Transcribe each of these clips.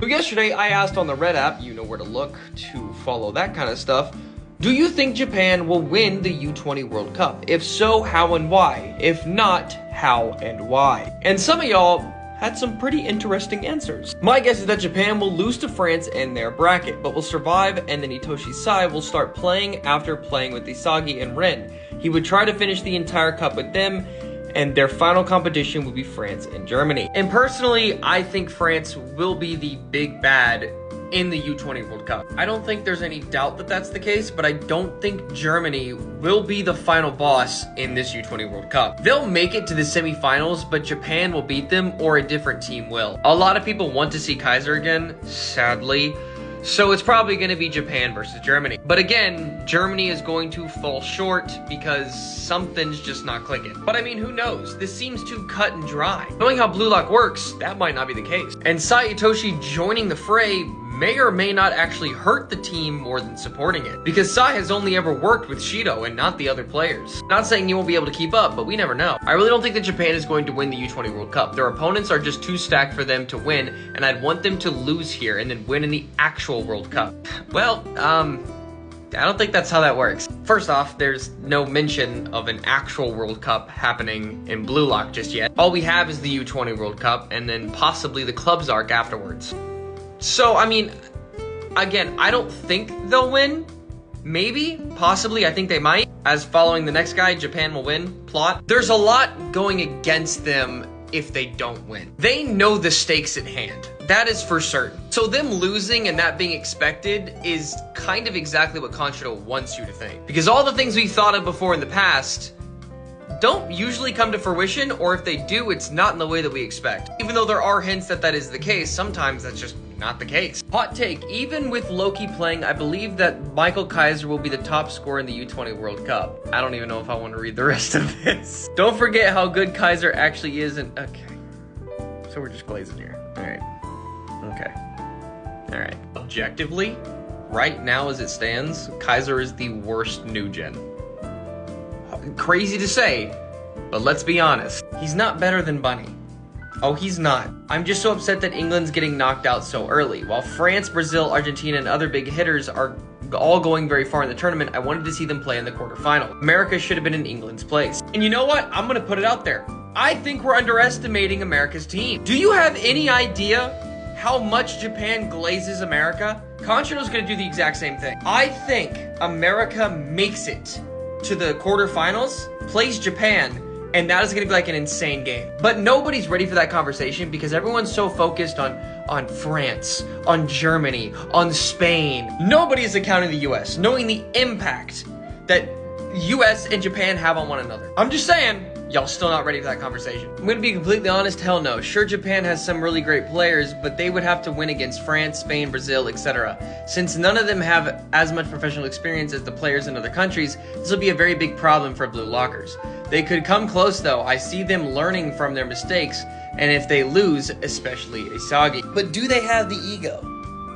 So yesterday I asked on the Red app, you know where to look to follow that kind of stuff, do you think Japan will win the U20 World Cup? If so, how and why? If not, how and why? And some of y'all had some pretty interesting answers. My guess is that Japan will lose to France in their bracket, but will survive, and then Itoshi Sai will start playing after playing with Isagi and Ren. He would try to finish the entire cup with them, and their final competition would be France and Germany. And personally, I think France will be the big bad in the U20 World Cup. I don't think there's any doubt that that's the case, but I don't think Germany will be the final boss in this U20 World Cup. They'll make it to the semifinals, but Japan will beat them or a different team will. A lot of people want to see Kaiser again, sadly. So it's probably going to be Japan versus Germany. But again, Germany is going to fall short because something's just not clicking. But I mean, who knows? This seems too cut and dry. Knowing how Blue Lock works, that might not be the case. And Sai Itoshi joining the fray may or may not actually hurt the team more than supporting it. Because Sai has only ever worked with Shido and not the other players. Not saying he won't be able to keep up, but we never know. I really don't think that Japan is going to win the U20 World Cup. Their opponents are just too stacked for them to win, and I'd want them to lose here and then win in the actual World Cup. Well, I don't think that's how that works. First off, there's no mention of an actual World Cup happening in Blue Lock just yet. All we have is the U20 World Cup and then possibly the Clubs arc afterwards. So, I mean, again, I don't think they'll win. Maybe, possibly, I think they might. As following the next guy, Japan will win plot. There's a lot going against them if they don't win. They know the stakes at hand. That is for certain. So them losing and that being expected is kind of exactly what Conchito wants you to think. Because all the things we thought of before in the past don't usually come to fruition, or if they do, it's not in the way that we expect. Even though there are hints that that is the case, sometimes that's just not the case. Hot take, even with Loki playing, I believe that Michael Kaiser will be the top scorer in the U20 World Cup. I don't even know if I want to read the rest of this. Don't forget how good Kaiser actually is, and okay. So we're just glazing here. Alright. Okay. Alright. Objectively, right now as it stands, Kaiser is the worst new gen. Crazy to say, but let's be honest. He's not better than Bunny. Oh, he's not. I'm just so upset that England's getting knocked out so early. While France, Brazil, Argentina, and other big hitters are all going very far in the tournament, I wanted to see them play in the quarterfinal. America should have been in England's place. And you know what? I'm gonna put it out there. I think we're underestimating America's team. Do you have any idea how much Japan glazes America? Conchito's gonna do the exact same thing. I think America makes it to the quarterfinals, plays Japan, and that is going to be like an insane game. But nobody's ready for that conversation because everyone's so focused on France, on Germany, on Spain. Nobody is accounting the US, knowing the impact that US and Japan have on one another. I'm just saying, y'all still not ready for that conversation. I'm going to be completely honest, hell no. Sure, Japan has some really great players, but they would have to win against France, Spain, Brazil, etc. Since none of them have as much professional experience as the players in other countries, this will be a very big problem for Blue Lockers. They could come close though. I see them learning from their mistakes, and if they lose, especially Isagi. But do they have the ego?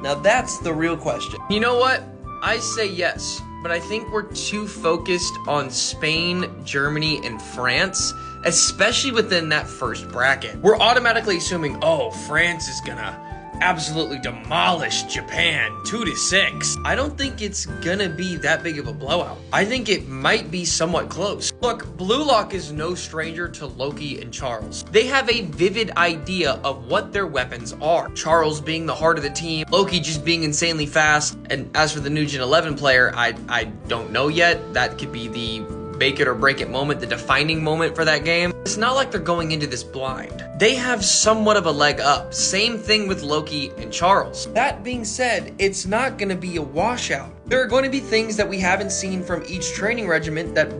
Now that's the real question. You know what? I say yes. But I think we're too focused on Spain, Germany, and France, especially within that first bracket. We're automatically assuming, oh, France is gonna absolutely demolish Japan 2-6. I don't think it's gonna be that big of a blowout. I think it might be somewhat close. Look, Blue Lock is no stranger to Loki and Charles. They have a vivid idea of what their weapons are. Charles being the heart of the team, Loki just being insanely fast, and as for the new Gen 11 player, I don't know yet. That could be the make it or break it moment, the defining moment for that game. It's not like they're going into this blind. They have somewhat of a leg up. Same thing with Loki and Charles. That being said, it's not going to be a washout. There are going to be things that we haven't seen from each training regiment that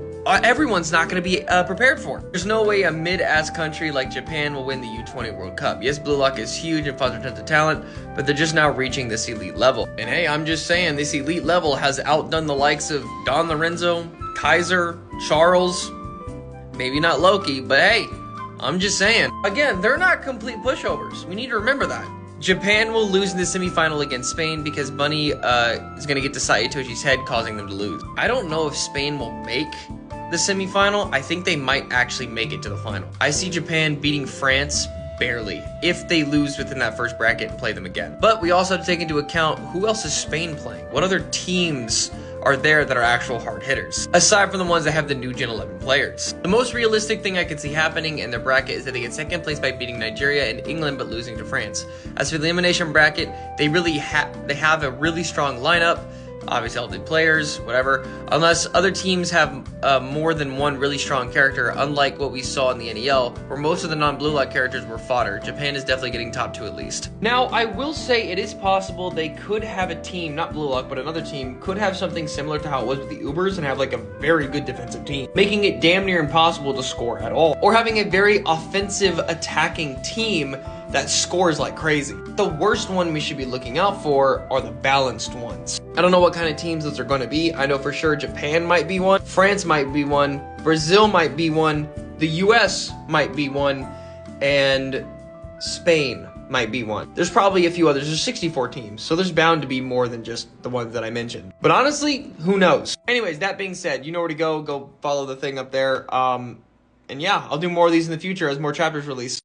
everyone's not going to be prepared for. There's no way a mid-ass country like Japan will win the U20 World Cup. Yes, Blue Lock is huge and fosters tons of talent, but they're just now reaching this elite level. And hey, I'm just saying, this elite level has outdone the likes of Don Lorenzo, Kaiser, Charles, maybe not Loki, but hey, I'm just saying. Again, they're not complete pushovers. We need to remember that. Japan will lose in the semifinal against Spain because Bunny is going to get to Sai Itoshi's head, causing them to lose. I don't know if Spain will make the semifinal. I think they might actually make it to the final. I see Japan beating France barely, if they lose within that first bracket and play them again. But we also have to take into account who else is Spain playing? What other teams are there that are actual hard hitters, aside from the ones that have the new Gen 11 players? The most realistic thing I could see happening in their bracket is that they get second place by beating Nigeria and England but losing to France. As for the elimination bracket, they have a really strong lineup, obviously healthy players, whatever, unless other teams have more than one really strong character, unlike what we saw in the NEL, where most of the non-blue lock characters were fodder. Japan is definitely getting top 2 at least. Now, I will say it is possible they could have a team, not blue lock, but another team, could have something similar to how it was with the Ubers and have like a very good defensive team, making it damn near impossible to score at all. Or having a very offensive attacking team that scores like crazy. The worst one we should be looking out for are the balanced ones. I don't know what kind of teams those are going to be. I know for sure Japan might be one, France might be one, Brazil might be one, the US might be one, and Spain might be one. There's probably a few others. There's 64 teams, so there's bound to be more than just the ones that I mentioned. But honestly, who knows? Anyways, that being said, you know where to go. Go follow the thing up there. And yeah, I'll do more of these in the future as more chapters release.